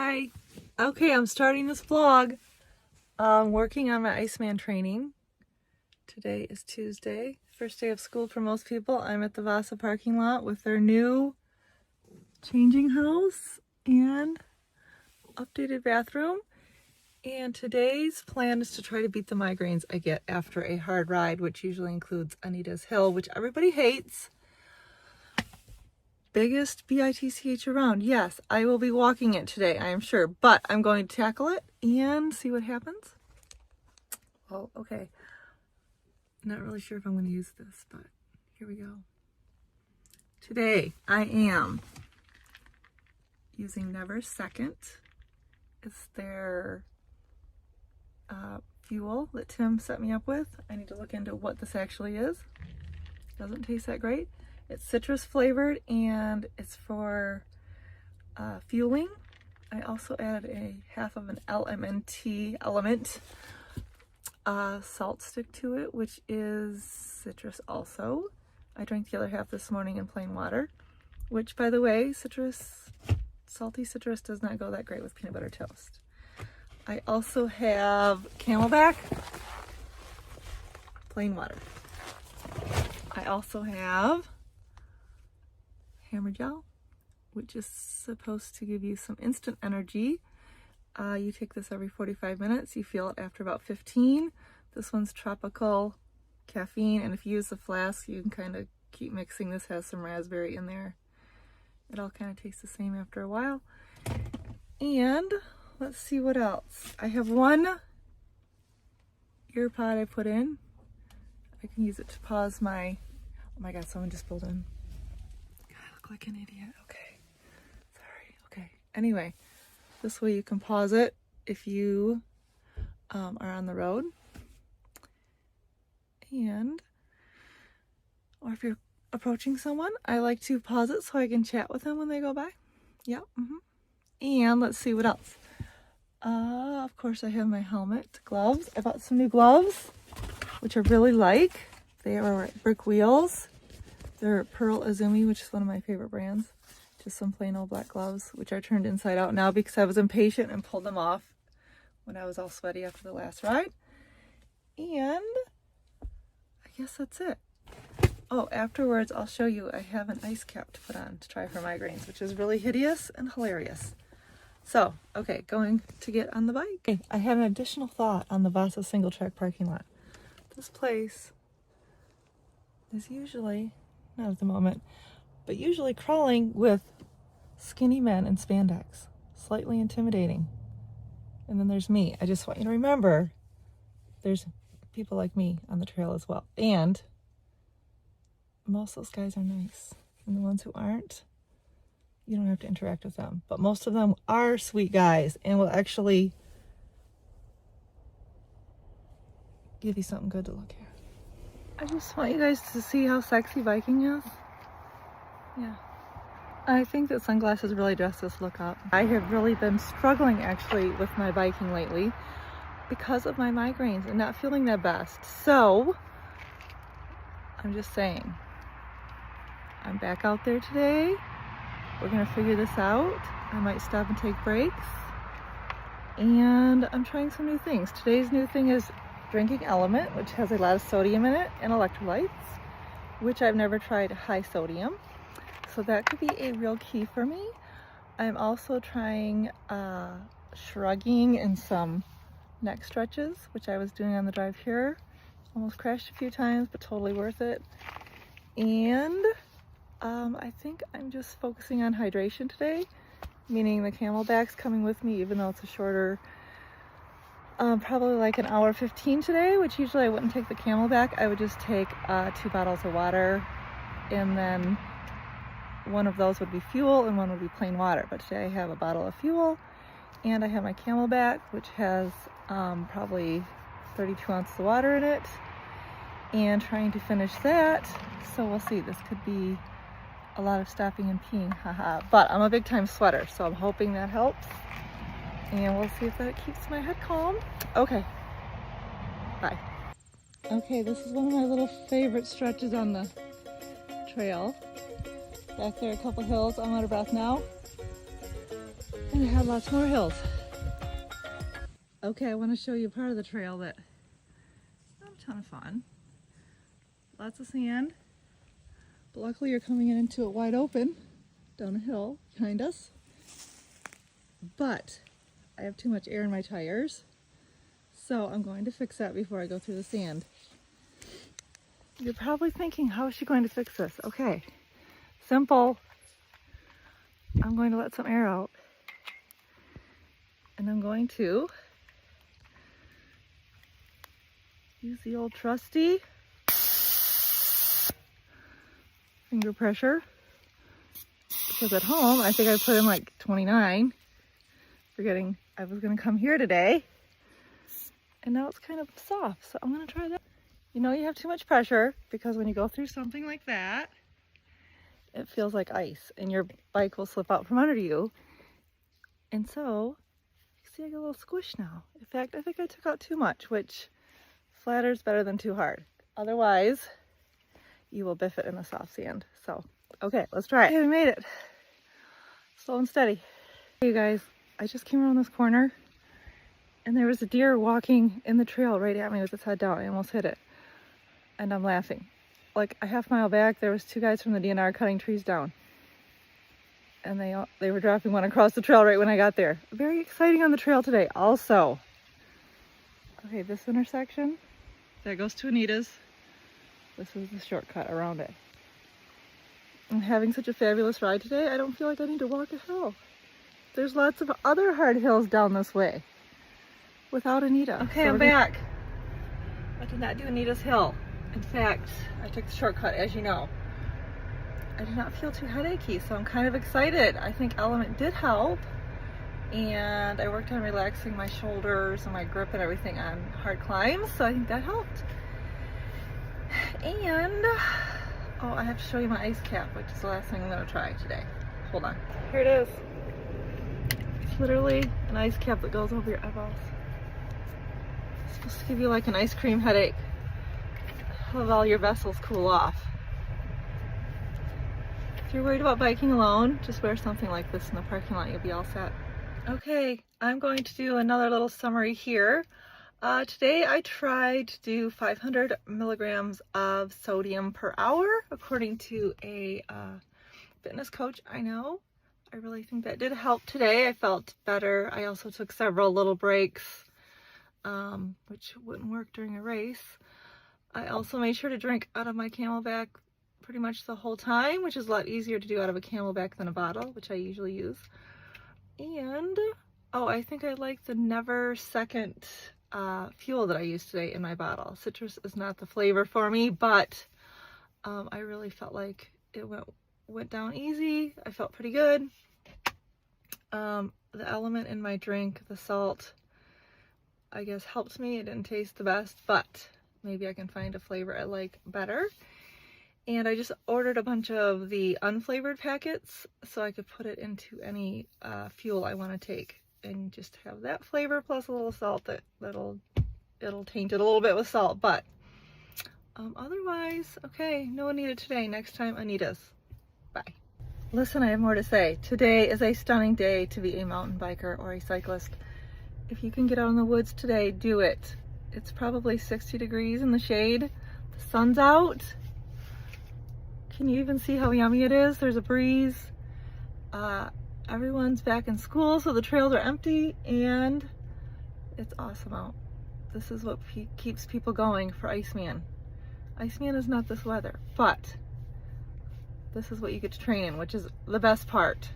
Hi. Okay, I'm starting this vlog. I'm working on my Iceman training. Today is Tuesday, first day of school for most people. I'm at the Vasa parking lot with their new changing house and updated bathroom. And today's plan is to try to beat the migraines I get after a hard ride, which usually includes Anita's Hill, which everybody hates. Biggest BITCH around. Yes, I will be walking it today, I am sure, but I'm going to tackle it and see what happens. Oh, okay. Not really sure if I'm going to use this, but here we go. Today I am using Never Second. It's their fuel that Tim set me up with. I need to look into what this actually is. Doesn't taste that great. It's citrus flavored and it's for fueling. I also added a half of an LMNT element salt stick to it, which is citrus also. I drank the other half this morning in plain water, which, by the way, salty citrus does not go that great with peanut butter toast. I also have Camelback, plain water. I also have Hammer Gel, which is supposed to give you some instant energy. You take this every 45 minutes. You feel it after about 15. This one's tropical caffeine, and if you use the flask, you can kind of keep mixing. This has some raspberry in there. It all kind of tastes the same after a while. And let's see what else. I have one ear pod I put in. I can use it to pause my... Oh my God, someone just pulled in. God, I look like an idiot. Okay. Sorry. Okay. Anyway, this way you can pause it if you are on the road. Or if you're approaching someone, I like to pause it so I can chat with them when they go by. Yep. And let's see what else. Of course, I have my helmet, gloves. I bought some new gloves, which I really like. They are Brick Wheels. They're Pearl Izumi, which is one of my favorite brands. Just some plain old black gloves, which are turned inside out now because I was impatient and pulled them off when I was all sweaty after the last ride. And I guess that's it. Oh, afterwards I'll show you I have an ice cap to put on to try for migraines, which is really hideous and hilarious. So, okay, going to get on the bike. Okay, I had an additional thought on the Vasa single track parking lot. This place is usually, not at the moment, but usually crawling with skinny men in spandex. Slightly intimidating. And then there's me. I just want you to remember there's people like me on the trail as well. And most of those guys are nice. And the ones who aren't, you don't have to interact with them. But most of them are sweet guys and will actually give you something good to look at. I just want you guys to see how sexy biking is. Yeah. I think that sunglasses really dress this look up. I have really been struggling actually with my biking lately because of my migraines and not feeling their best. So, I'm just saying, I'm back out there today. We're gonna figure this out. I might stop and take breaks. And I'm trying some new things. Today's new thing is drinking LMNT, which has a lot of sodium in it, and electrolytes, which I've never tried high sodium. So that could be a real key for me. I'm also trying shrugging and some neck stretches, which I was doing on the drive here. Almost crashed a few times, but totally worth it. And I think I'm just focusing on hydration today, meaning the Camelback's coming with me, even though it's a shorter, probably like an hour 15 today, which usually I wouldn't take the Camelback. I would just take 2 bottles of water, and then one of those would be fuel and one would be plain water. But today I have a bottle of fuel, and I have my Camelback, which has probably 32 ounces of water in it, and trying to finish that. So we'll see. This could be a lot of stopping and peeing, haha. But I'm a big time sweater, so I'm hoping that helps. And we'll see if that keeps my head calm. Okay, bye. Okay, this is one of my little favorite stretches on the trail. Back there, a couple hills. I'm out of breath now. And it had lots more hills. Okay, I want to show you part of the trail that not a ton of fun. Lots of sand. But luckily you're coming into it wide open down a hill behind us. But I have too much air in my tires, so I'm going to fix that before I go through the sand. You're probably thinking, how is she going to fix this? Okay, simple. I'm going to let some air out, and I'm going to use the old trusty finger pressure, because at home I think I put in like 29, forgetting I was going to come here today, and now it's kind of soft, so I'm going to try that. You know you have too much pressure, because when you go through something like that, it feels like ice and your bike will slip out from under you. And so, you see I got a little squish now. In fact, I think I took out too much, which flatter is better than too hard. Otherwise, you will biff it in the soft sand. So, okay, let's try it. Okay, we made it. Slow and steady. Hey you guys, I just came around this corner and there was a deer walking in the trail right at me with its head down. I almost hit it. And I'm laughing. Like a half mile back, there was two guys from the DNR cutting trees down. And they were dropping one across the trail right when I got there. Very exciting on the trail today also. Okay, this intersection, that goes to Anita's. This is the shortcut around it. I'm having such a fabulous ride today, I don't feel like I need to walk a hill. There's lots of other hard hills down this way without Anita. Okay, so I'm back. I did not do Anita's hill. In fact, I took the shortcut, as you know. I did not feel too headachy, so I'm kind of excited. I think LMNT did help, and I worked on relaxing my shoulders and my grip and everything on hard climbs, so I think that helped. And, oh, I have to show you my ice cap, which is the last thing I'm going to try today. Hold on. Here it is. It's literally an ice cap that goes over your eyeballs. It's supposed to give you like an ice cream headache. Have all your vessels cool off. If you're worried about biking alone, just wear something like this in the parking lot, you'll be all set. Okay, I'm going to do another little summary here. Today I tried to do 500 milligrams of sodium per hour, according to a fitness coach I know. I really think that did help today. I felt better. I also took several little breaks, which wouldn't work during a race. I also made sure to drink out of my Camelback pretty much the whole time, which is a lot easier to do out of a Camelback than a bottle, which I usually use. And, oh, I think I like the Never Second fuel that I used today in my bottle. Citrus is not the flavor for me, but I really felt like it went down easy. I felt pretty good. The element in my drink, the salt, I guess helped me. It didn't taste the best, but maybe I can find a flavor I like better. And I just ordered a bunch of the unflavored packets so I could put it into any fuel I want to take and just have that flavor plus a little salt it'll taint it a little bit with salt. But otherwise, okay, no Anita today. Next time, Anita's. Bye. Listen, I have more to say. Today is a stunning day to be a mountain biker or a cyclist. If you can get out in the woods today, do it. It's probably 60 degrees in the shade. The sun's out. Can you even see how yummy it is? There's a breeze. Everyone's back in school, so the trails are empty, and it's awesome out. This is what keeps people going for Iceman. Iceman is not this weather, but this is what you get to train in, which is the best part.